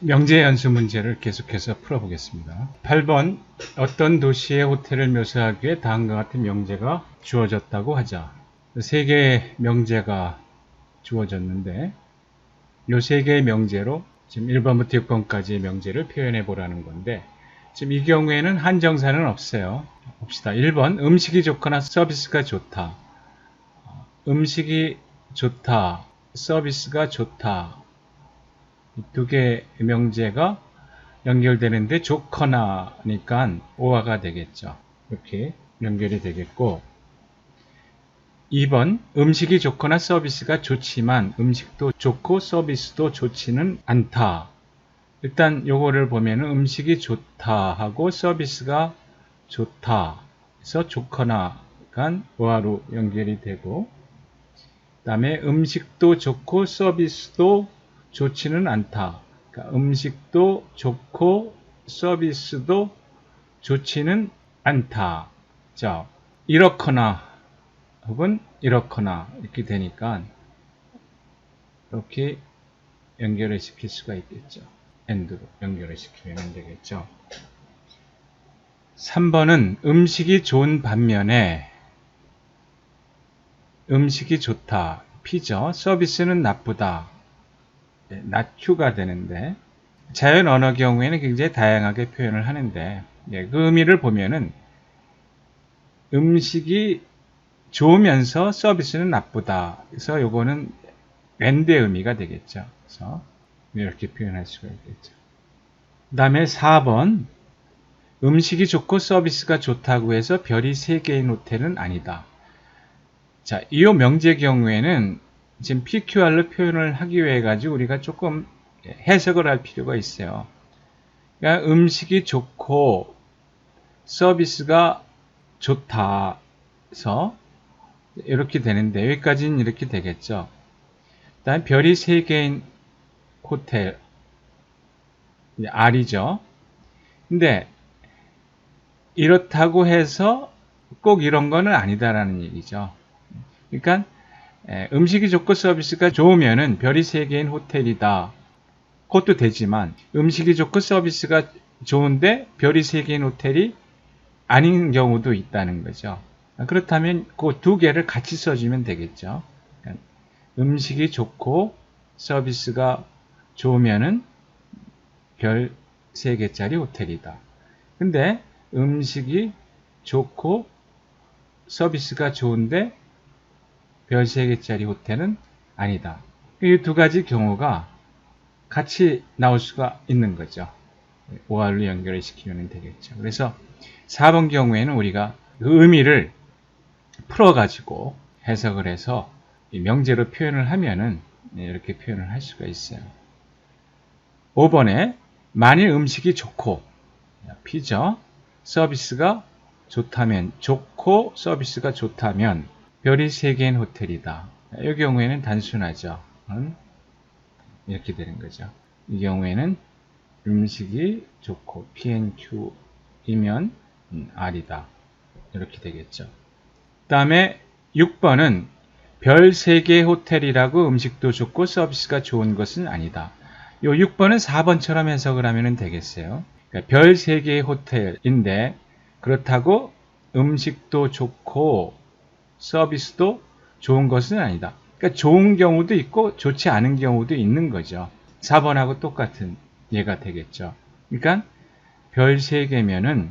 명제 연수 문제를 계속해서 풀어보겠습니다. 8번 어떤 도시의 호텔을 묘사하기 위해 다음과 같은 명제가 주어졌다고 하자. 세 개의 명제가 주어졌는데 이 세 개의 명제로 지금 1번부터 6번까지의 명제를 표현해 보라는 건데 지금 이 경우에는 한정사는 없어요. 봅시다. 1번 음식이 좋거나 서비스가 좋다. 음식이 좋다. 서비스가 좋다. 이 두 개의 명제가 연결되는데 좋거나니까 오화가 되겠죠. 이렇게 연결이 되겠고 2번 음식이 좋거나 서비스가 좋지만 음식도 좋고 서비스도 좋지는 않다. 일단 요거를 보면 음식이 좋다 하고 서비스가 좋다 해서 좋거나가 오화로 연결이 되고 그 다음에 음식도 좋고 서비스도 좋지는 않다. 그러니까 음식도 좋고 서비스도 좋지는 않다. 자, 이렇거나 혹은 이렇거나 이렇게 되니까 이렇게 연결을 시킬 수가 있겠죠. AND로 연결을 시키면 되겠죠. 3번은 음식이 좋은 반면에 음식이 좋다. P죠. 서비스는 나쁘다. not-가 되는데 자연 언어 경우에는 굉장히 다양하게 표현을 하는데 그 의미를 보면은 음식이 좋으면서 서비스는 나쁘다. 그래서 요거는 and의 의미가 되겠죠. 그래서 이렇게 표현할 수가 있겠죠. 그 다음에 4번 음식이 좋고 서비스가 좋다고 해서 별이 3개인 호텔은 아니다. 자, 이 명제 경우에는 지금 PQR로 표현을 하기 위해 가지고 우리가 조금 해석을 할 필요가 있어요. 그러니까 음식이 좋고 서비스가 좋다 해서 이렇게 되는데 여기까지는 이렇게 되겠죠. 다음 별이 3개인 호텔 R이죠. 근데 이렇다고 해서 꼭 이런 거는 아니다라는 얘기죠. 그러니까 음식이 좋고 서비스가 좋으면은 별이 3개인 호텔이다. 그것도 되지만 음식이 좋고 서비스가 좋은데 별이 3개인 호텔이 아닌 경우도 있다는 거죠. 그렇다면 그 두 개를 같이 써주면 되겠죠. 음식이 좋고 서비스가 좋으면은 별 3개짜리 호텔이다. 근데 음식이 좋고 서비스가 좋은데 별 3개짜리 호텔은 아니다. 이 두 가지 경우가 같이 나올 수가 있는 거죠. OR로 연결을 시키면 되겠죠. 그래서 4번 경우에는 우리가 그 의미를 풀어가지고 해석을 해서 명제로 표현을 하면은 이렇게 표현을 할 수가 있어요. 5번에 만일 음식이 좋고 P죠. 서비스가 좋다면 좋고 서비스가 좋다면 별이 3개인 호텔이다. 이 경우에는 단순하죠. 이렇게 되는 거죠. 이 경우에는 음식이 좋고 P&Q이면 R이다. 이렇게 되겠죠. 그 다음에 6번은 별 3개의 호텔이라고 음식도 좋고 서비스가 좋은 것은 아니다. 이 6번은 4번처럼 해석을 하면 되겠어요. 그러니까 별 3개의 호텔인데 그렇다고 음식도 좋고 서비스도 좋은 것은 아니다. 그러니까 좋은 경우도 있고 좋지 않은 경우도 있는 거죠. 4번하고 똑같은 예가 되겠죠. 그러니까 별 3개면은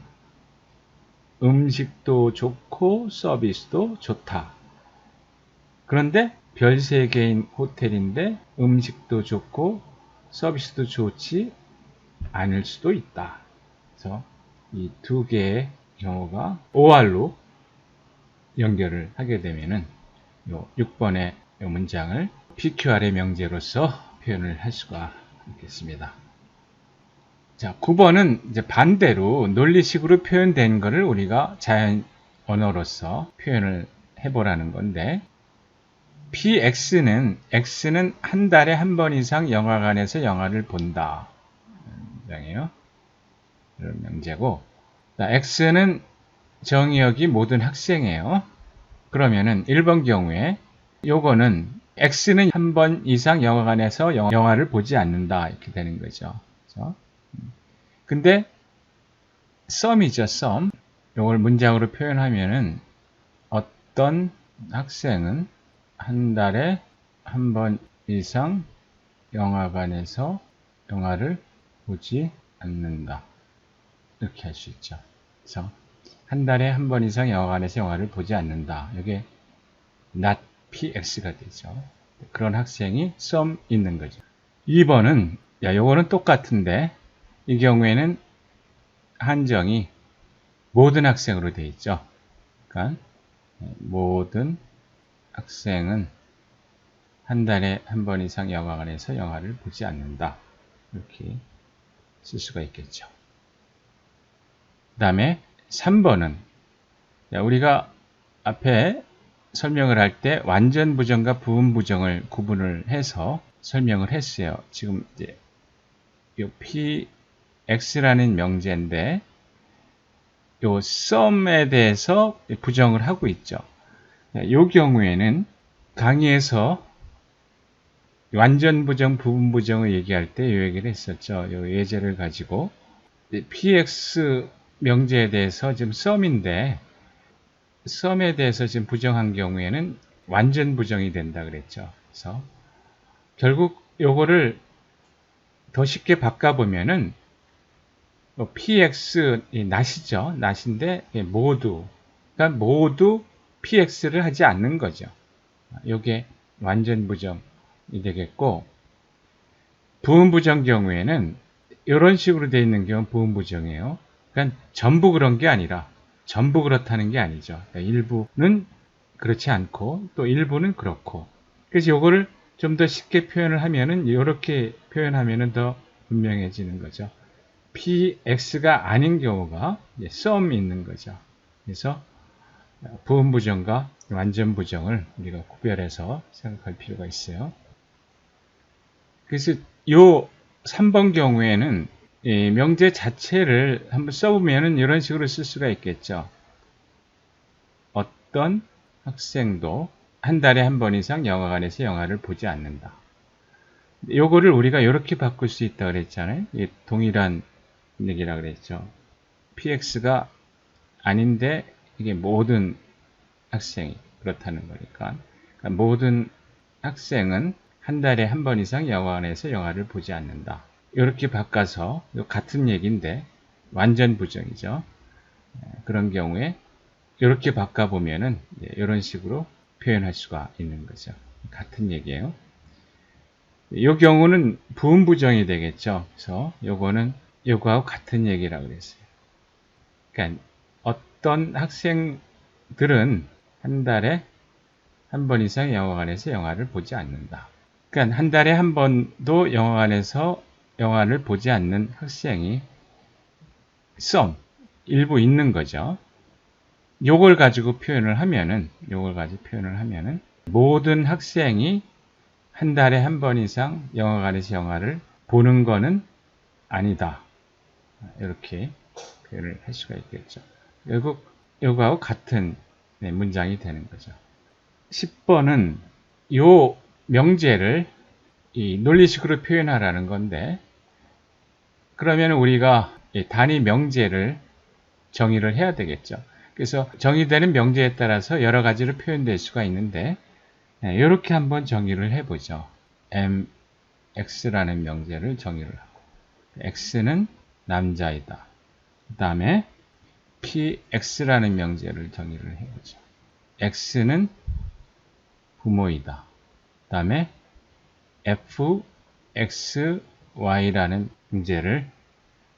음식도 좋고 서비스도 좋다. 그런데 별 3개인 호텔인데 음식도 좋고 서비스도 좋지 않을 수도 있다. 그래서 이 두 개의 경우가 OR로 연결을 하게 되면은 요 6번의 요 문장을 PQR의 명제로서 표현을 할 수가 있겠습니다. 자, 9번은 이제 반대로 논리식으로 표현된 것을 우리가 자연 언어로서 표현을 해보라는 건데 X는 한 달에 한 번 이상 영화관에서 영화를 본다. 문장이에요. 이런 명제고 X는 정의역이 모든 학생이에요. 그러면은 1번 경우에 요거는 X는 한 번 이상 영화관에서 영화를 보지 않는다 이렇게 되는 거죠. 그렇죠? 근데 썸이죠, 썸. 이걸 문장으로 표현하면은 어떤 학생은 한 달에 한 번 이상 영화관에서 영화를 보지 않는다. 이렇게 할 수 있죠. 그래서 한 달에 한 번 이상 영화관에서 영화를 보지 않는다. 이게 not px가 되죠. 그런 학생이 some 있는 거죠. 2번은 요거는 똑같은데 이 경우에는 한정이 모든 학생으로 되어 있죠. 그러니까 모든 학생은 한 달에 한 번 이상 영화관에서 영화를 보지 않는다. 이렇게 쓸 수가 있겠죠. 그 다음에 3번은 우리가 앞에 설명을 할 때 완전 부정과 부분 부정을 구분을 해서 설명을 했어요. 지금 이제 요 px라는 명제인데 요 sum에 대해서 부정을 하고 있죠. 이 경우에는 강의에서 완전 부정, 부분 부정을 얘기할 때 이 얘기를 했었죠. 이 예제를 가지고 px 명제에 대해서 지금 sum인데 sum에 대해서 지금 부정한 경우에는 완전 부정이 된다 그랬죠. 그래서 결국 요거를 더 쉽게 바꿔보면은 px 이 not이죠. not인데 모두 그러니까 모두 px를 하지 않는 거죠. 요게 완전 부정이 되겠고 부분 부정 경우에는 이런 식으로 되어 있는 경우는 부분 부정이에요. 그러니까 전부 그런 게 아니라 전부 그렇다는 게 아니죠. 그러니까 일부는 그렇지 않고 또 일부는 그렇고. 그래서 요거를 좀 더 쉽게 표현을 하면은 이렇게 표현하면은 더 분명해지는 거죠. px가 아닌 경우가 썸이 있는 거죠. 그래서 부분 부정과 완전 부정을 우리가 구별해서 생각할 필요가 있어요. 그래서 요 3번 경우에는 명제 자체를 한번 써보면 이런 식으로 쓸 수가 있겠죠. 어떤 학생도 한 달에 한 번 이상 영화관에서 영화를 보지 않는다. 요거를 우리가 이렇게 바꿀 수 있다 그랬잖아요. 동일한 얘기라 그랬죠. px가 아닌데 이게 모든 학생이 그렇다는 거니까. 그러니까 모든 학생은 한 달에 한 번 이상 영화관에서 영화를 보지 않는다. 이렇게 바꿔서 같은 얘기인데 완전 부정이죠. 그런 경우에 이렇게 바꿔보면은 이런 식으로 표현할 수가 있는 거죠. 같은 얘기예요. 이 경우는 부분 부정이 되겠죠. 그래서 요거는 요거하고 같은 얘기라고 그랬어요. 그러니까 어떤 학생들은 한 달에 한 번 이상 영화관에서 영화를 보지 않는다. 그러니까 한 달에 한 번도 영화관에서 영화를 보지 않는 학생이 some, 일부 있는 거죠. 요걸 가지고 표현을 하면은 모든 학생이 한 달에 한 번 이상 영화관에서 영화를 보는 거는 아니다. 이렇게 표현을 할 수가 있겠죠. 결국 요거하고 같은 문장이 되는 거죠. 10번은 요 명제를 이 논리식으로 표현하라는 건데 그러면 우리가 단위 명제를 정의를 해야 되겠죠. 그래서 정의되는 명제에 따라서 여러 가지로 표현될 수가 있는데 이렇게 한번 정의를 해보죠. mx라는 명제를 정의를 하고 x는 남자이다. 그 다음에 px라는 명제를 정의를 해보죠. x는 부모이다. 그 다음에 fxy라는 문제를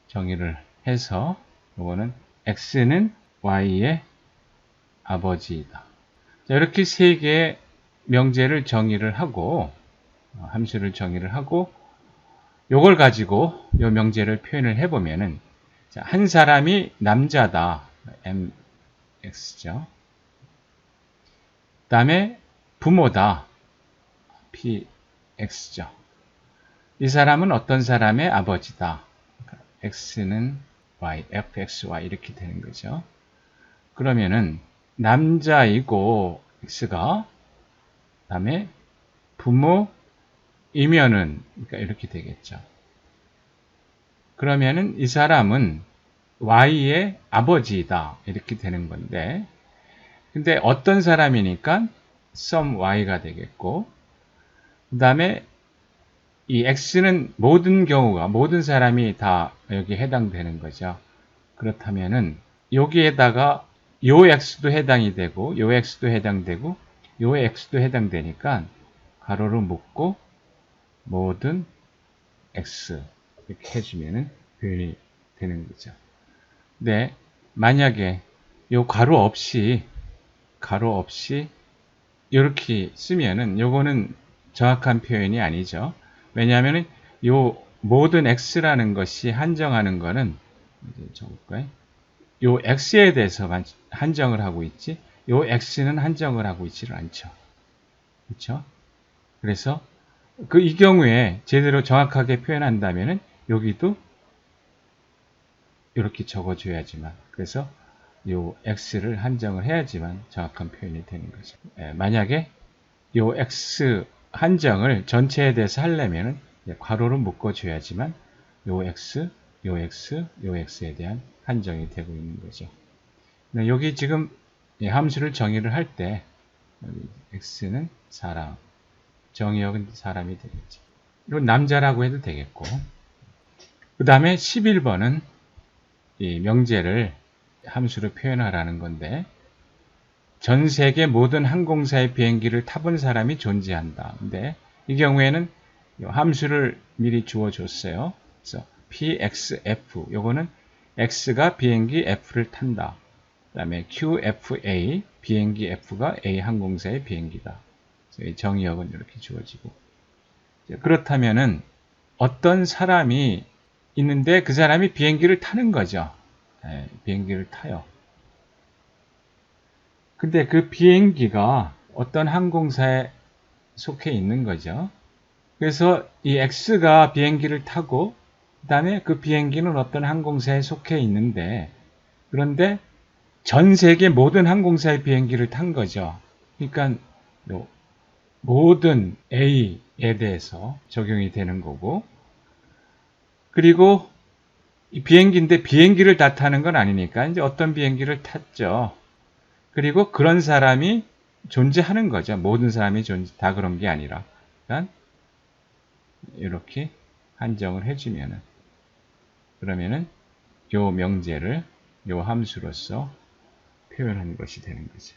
정의를 해서 이거는 x는 y의 아버지이다. 자, 이렇게 세 개의 명제를 정의를 하고 함수를 정의를 하고 이걸 가지고 이 명제를 표현을 해보면은 자, 한 사람이 남자다. mx죠. 그 다음에 부모다. px죠. 이 사람은 어떤 사람의 아버지다. x는 y, fxy 이렇게 되는 거죠. 그러면은 남자이고 x가 그다음에 부모이면은 그러니까 이렇게 되겠죠. 그러면은 이 사람은 Y의 아버지이다. 이렇게 되는 건데, 근데 어떤 사람이니까 some Y가 되겠고, 그 다음에 이 X는 모든 경우가, 모든 사람이 다 여기 해당되는 거죠. 그렇다면은 여기에다가 요 X도 해당이 되고, 요 X도 해당되고, 요 X도 해당되니까 가로로 묶고 모든 X 이렇게 해주면은 표현이 되는 거죠. 근데 만약에 요 가로 없이 이렇게 쓰면은 요거는 정확한 표현이 아니죠. 왜냐하면 요 모든 x라는 것이 한정하는 거는 이제 적을까요? 요 x에 대해서만 한정을 하고 있지, 요 x는 한정을 하고 있지를 않죠. 그렇죠? 그래서 이 경우에 제대로 정확하게 표현한다면은 여기도 이렇게 적어줘야지만, 그래서 요 x를 한정을 해야지만 정확한 표현이 되는 거죠. 만약에 요 x 한정을 전체에 대해서 하려면 괄호로 묶어줘야지만 요 x, 요 x, 요 x에 대한 한정이 되고 있는 거죠. 여기 지금 함수를 정의를 할 때 x는 사람, 정의역은 사람이 되겠죠. 이건 남자라고 해도 되겠고, 그 다음에 11번은 이 명제를 함수로 표현하라는 건데, 전 세계 모든 항공사의 비행기를 타본 사람이 존재한다. 근데 이 경우에는 함수를 미리 주어줬어요. 그래서 PXF, 요거는 X가 비행기 F를 탄다. 그 다음에 QFA, 비행기 F가 A 항공사의 비행기다. 그래서 정의역은 이렇게 주어지고. 그렇다면은 어떤 사람이 있는데 그 사람이 비행기를 타는 거죠. 비행기를 타요. 근데 그 비행기가 어떤 항공사에 속해 있는 거죠. 그래서 이 X가 비행기를 타고, 그 다음에 그 비행기는 어떤 항공사에 속해 있는데, 그런데 전 세계 모든 항공사의 비행기를 탄 거죠. 그러니까 모든 A에 대해서 적용이 되는 거고, 그리고 이 비행기인데 비행기를 다 타는 건 아니니까 이제 어떤 비행기를 탔죠. 그리고 그런 사람이 존재하는 거죠. 모든 사람이 다 그런 게 아니라. 그러니까 이렇게 한정을 해주면은, 그러면은 요 명제를 요 함수로서 표현하는 것이 되는 거죠.